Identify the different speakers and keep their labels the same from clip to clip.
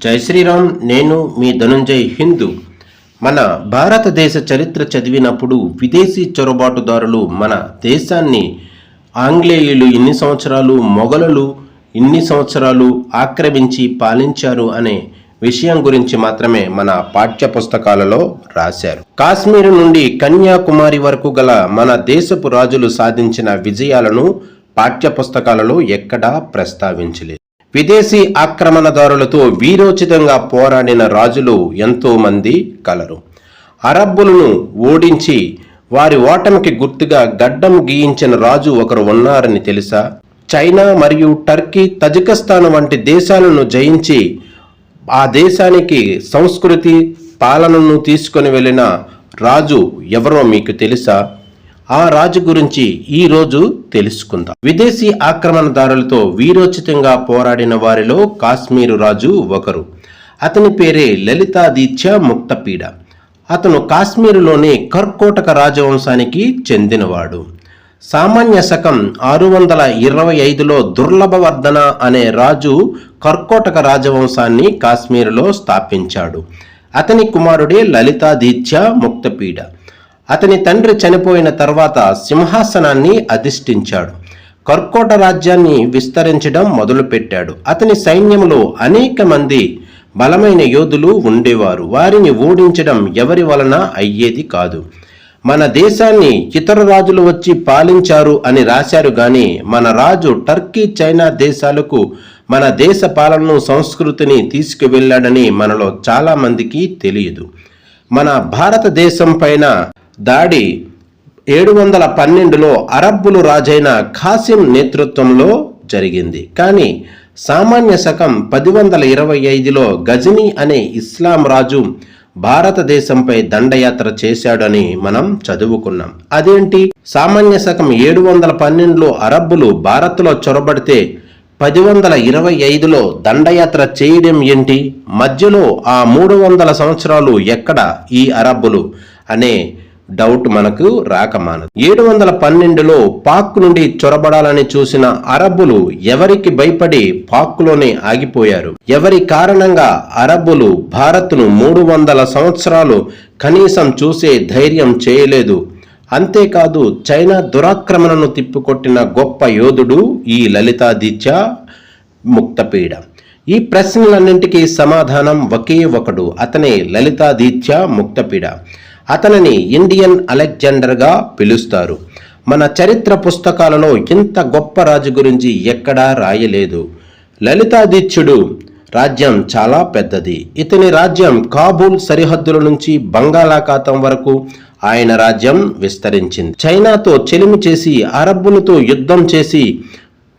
Speaker 1: జై శ్రీరామ్. నేను మీ ధనుంజయ్ హిందూ. మన భారతదేశ చరిత్ర చదివినప్పుడు విదేశీ చొరబాటుదారులు మన దేశాన్ని ఆంగ్లేయులు ఇన్ని సంవత్సరాలు, మొఘలులు ఇన్ని సంవత్సరాలు ఆక్రమించి పాలించారు అనే విషయం గురించి మాత్రమే మన పాఠ్య పుస్తకాలలో రాశారు. కాశ్మీర్ నుండి కన్యాకుమారి వరకు గల మన దేశపు రాజులు సాధించిన విజయాలను పాఠ్య పుస్తకాలలో ఎక్కడా ప్రస్తావించలేదు. విదేశీ ఆక్రమణదారులతో వీరోచితంగా పోరాడిన రాజులు ఎంతో మంది కలరు. అరబ్బులను ఓడించి వారి ఓటమికి గుర్తుగా గడ్డం గీయించిన రాజు ఒకరు ఉన్నారని తెలుసా? చైనా మరియు టర్కీ, తజికిస్తాన్ వంటి దేశాలను జయించి ఆ దేశానికి సంస్కృతి, పాలనను తీసుకొని వెళ్ళిన రాజు ఎవరో మీకు తెలుసా? ఆ రాజు గురించి ఈరోజు తెలుసుకుందాం. విదేశీ ఆక్రమణదారులతో వీరోచితంగా పోరాడిన వారిలో కాశ్మీరు రాజు ఒకరు. అతని పేరే లలితాదిత్య ముక్తపీడ. అతను కాశ్మీరులోని కర్కోటక రాజవంశానికి చెందినవాడు. సామాన్య శకం 625లో దుర్లభవర్ధన అనే రాజు కర్కోటక రాజవంశాన్ని కాశ్మీరులో స్థాపించాడు. అతని కుమారుడే లలితాదిత్య ముక్తపీడ. అతని తండ్రి చనిపోయిన తర్వాత సింహాసనాన్ని అధిష్ఠించాడు. కర్కోట రాజ్యాన్ని విస్తరించడం మొదలుపెట్టాడు. అతని సైన్యంలో అనేక మంది బలమైన యోధులు ఉండేవారు. వారిని ఓడించడం ఎవరి వలన అయ్యేది కాదు. మన దేశాన్ని ఇతర రాజులు వచ్చి పాలించారు అని రాశారు గాని మన రాజు టర్కీ, చైనా దేశాలకు మన దేశ పాలనను, సంస్కృతిని తీసుకువెళ్ళాడని మనలో చాలా మందికి తెలియదు. మన భారతదేశం పైన దాడి 712లో అరబ్బులు రాజైన ఖాసిం నేతృత్వంలో జరిగింది. కానీ సామాన్య శకం 1025లో గజనీ అనే ఇస్లాం రాజు భారతదేశంపై దండయాత్ర చేశాడని మనం చదువుకున్నాం. అదేంటి? సామాన్య శకం 712లో అరబ్బులు భారత్లో చొరబడితే 1025లో దండయాత్ర చేయడం ఏంటి? మధ్యలో ఆ 300 సంవత్సరాలు ఎక్కడ ఈ అరబ్బులు అనే డౌట్ మనకు రాకమానదు. 712లో పాక్ నుండి చొరబడాలని చూసిన అరబ్బులు ఎవరికి భయపడి పాక్లోనే ఆగిపోయారు. ఎవరి కారణంగా అరబ్బులు భారత్ను 300 సంవత్సరాలు కనీసం చూసే ధైర్యం చేయలేదు. అంతేకాదు, చైనా దురాక్రమణను తిప్పికొట్టిన గొప్ప యోధుడు ఈ లలితాదిత్య ముక్తపీడ. ఈ ప్రశ్నలన్నింటికీ సమాధానం ఒకే ఒకడు. అతనే లలితాదిత్య ముక్తపీడ. అతనిని ఇండియన్ అలెగ్జాండర్గా పిలుస్తారు. మన చరిత్ర పుస్తకాలలో ఇంత గొప్ప రాజు గురించి ఎక్కడా రాయలేదు. లలితాదిత్యుడు రాజ్యం చాలా పెద్దది. ఇతని రాజ్యం కాబూల్ సరిహద్దుల నుంచి బంగాళాఖాతం వరకు ఆయన రాజ్యం విస్తరించింది. చైనాతో చెలిమి చేసి అరబ్బులతో యుద్ధం చేసి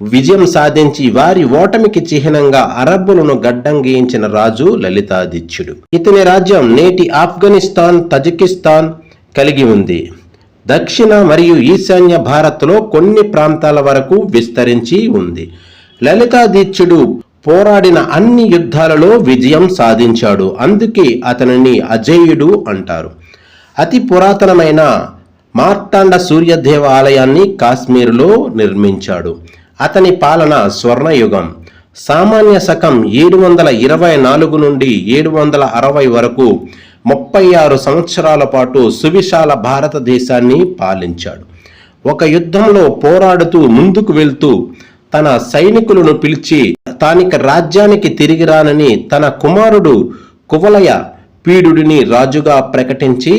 Speaker 1: విజయం సాధించి వారి ఓటమికి చిహ్నంగా అరబ్బులను గడ్డం గీయించిన రాజు లలితాదిత్యుడు. ఇతని రాజ్యం నేటి ఆఫ్ఘనిస్తాన్, తజికిస్తాన్ కలిగి ఉంది. దక్షిణ మరియు ఈశాన్య భారత్లో కొన్ని ప్రాంతాల వరకు విస్తరించి ఉంది. లలితాదిత్యుడు పోరాడిన అన్ని యుద్ధాలలో విజయం సాధించాడు. అందుకే అతనిని అజేయుడు అంటారు. అతి పురాతనమైన మార్తాండ సూర్యదేవ ఆలయాన్ని కాశ్మీరులో నిర్మించాడు. అతని పాలన స్వర్ణయుగం. సామాన్య శకం 724 నుండి 760 వరకు 36 సంవత్సరాల పాటు సువిశాల భారతదేశాన్ని పాలించాడు. ఒక యుద్ధంలో పోరాడుతూ ముందుకు వెళ్తూ తన సైనికులను పిలిచి తానిక రాజ్యానికి తిరిగి రానని తన కుమారుడు కువలయ పీడుడిని రాజుగా ప్రకటించి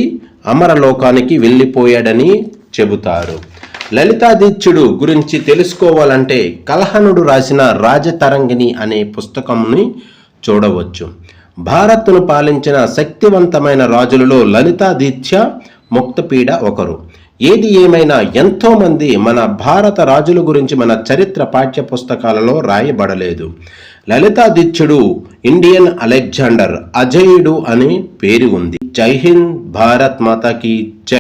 Speaker 1: అమరలోకానికి వెళ్ళిపోయాడని చెబుతారు. లలితాదిత్యుడు గురించి తెలుసుకోవాలంటే కల్హణుడు రాసిన రాజతరంగిణి అనే పుస్తకంని చూడవచ్చు. భారత్ను పాలించిన శక్తివంతమైన రాజులలో లలితాదిత్య ముక్తపీడ ఒకరు. ఏది ఏమైనా ఎంతో మంది మన భారత రాజుల గురించి మన చరిత్ర పాఠ్య పుస్తకాలలో రాయబడలేదు. లలితాదిత్యుడు ఇండియన్ అలెగ్జాండర్, అజేయుడు అనే పేరు ఉంది. జై హింద్. భారత్ మాతాకి జై.